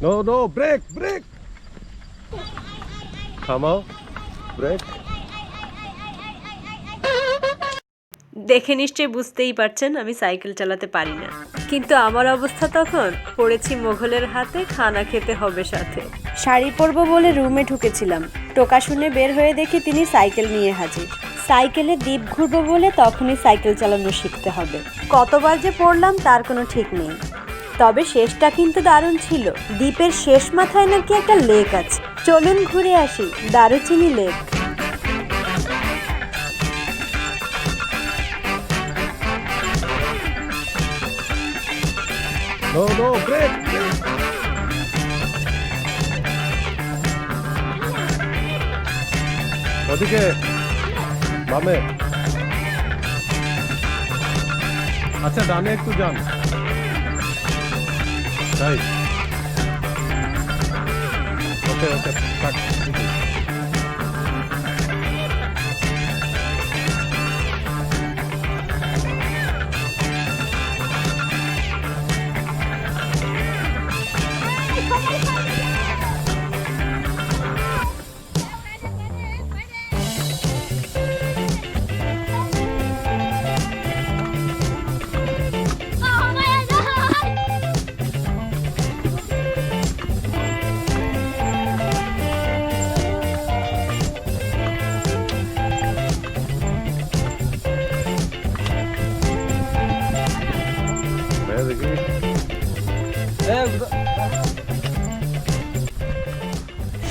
No no break break থামাও break. দেখে নিশ্চয়ই বুঝতেই পারছেন আমি সাইকেল চালাতে পারি না, কিন্তু আমার অবস্থা তখন পড়েছি মোঘলের হাতে, খানা খেতে হবে সাথে। শাড়ি পরবো বলে রুমে ঢুকেছিলাম, টোকা শুনে বের হয়ে দেখি তিনি সাইকেল নিয়ে হাজির। সাইকেলে দ্বীপ ঘুরবো বলে তখনই সাইকেল চালানো শিখতে হবে। কতবার যে পড়লাম তার কোনো ঠিক নেই, তবে শেষটা কিন্তু দারুণ ছিল। দ্বীপের শেষ মাথায় নাকি একটা লেক আছে, চলুন ঘুরে আসি দারুচিনি লেক। No no break. ওদিকে বামে। আচ্ছা ডানে একটু যান। তাই ওকে ওকে কাট।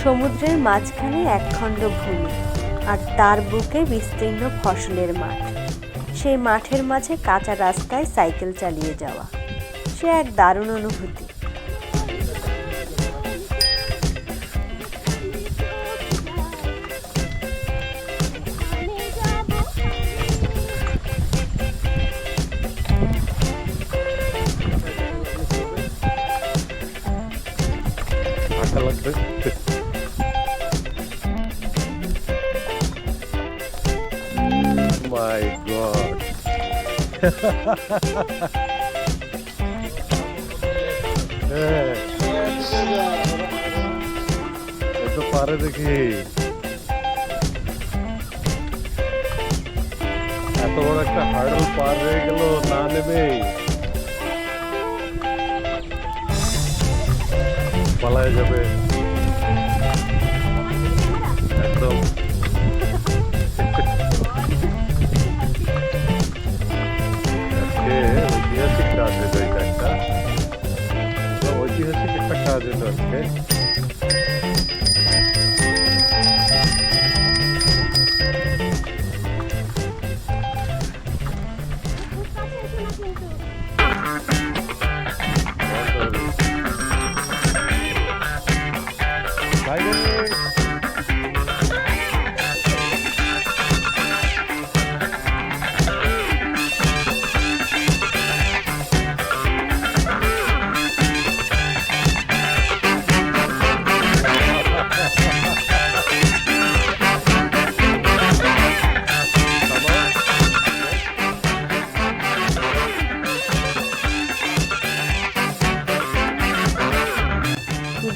সমুদ্রের মাঝখানে একখণ্ড ভূমি, আর তার বুকে বিস্তীর্ণ ফসলের মাঠ। সেই মাঠের মাঝে কাঁচা রাস্তায় সাইকেল চালিয়ে যাওয়া, সে এক দারুণ অনুভূতি। লাগবে। My God. এত পারে দেখি, এত বড় একটা হার্ডল পার হয়ে গেল না নেমেই পালায় যাবে একদম। ঐতিহাসিক কাজ হলো এটা, একটা ঐতিহাসিক একটা কাজ হলো আজকে।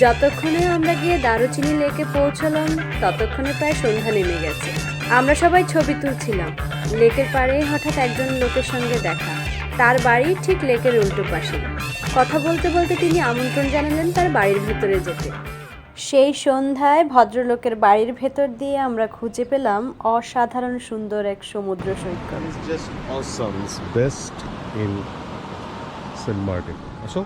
যতক্ষণে আমরা গিয়ে দারুচিনি লেকে পৌঁছলাম ততক্ষণে প্রায় সন্ধ্যা নেমে গেছে। আমরা সবাই ছবি তুলছিলাম। লেকের পাড়েই হঠাৎ একজন লোকের সঙ্গে দেখা, তার বাড়ি ঠিক লেকের উল্টো পাশে। কথা বলতে বলতে তিনি আমন্ত্রণ জানালেন তার বাড়ির ভেতরে যেতে। সেই সন্ধ্যায় ভদ্রলোকের বাড়ির ভেতর দিয়ে আমরা খুঁজে পেলাম অসাধারণ সুন্দর এক সমুদ্র সৈকত। Just awesome. It's best in Saintmartin. আসো।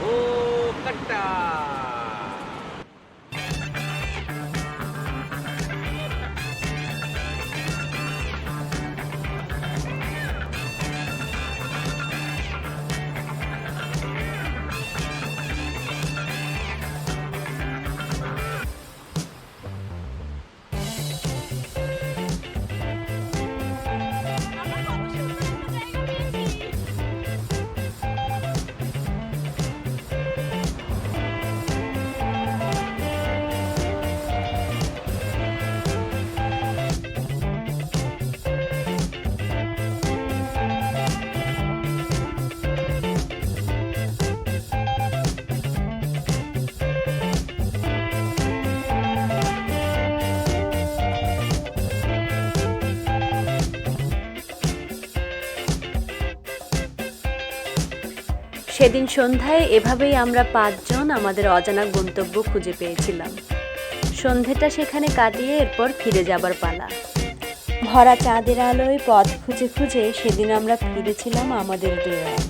Vookatta. সেদিন সন্ধ্যায় এভাবেই আমরা 5 জন আমাদের অজানা গন্তব্য খুঁজে পেয়েছিলাম। সন্ধেটা সেখানে কাটিয়ে এরপর ফিরে যাবার পালা। ভরা চাঁদের আলোয় পথ খুঁজে খুঁজে সেদিন আমরা ফিরেছিলাম আমাদের ডেরায়।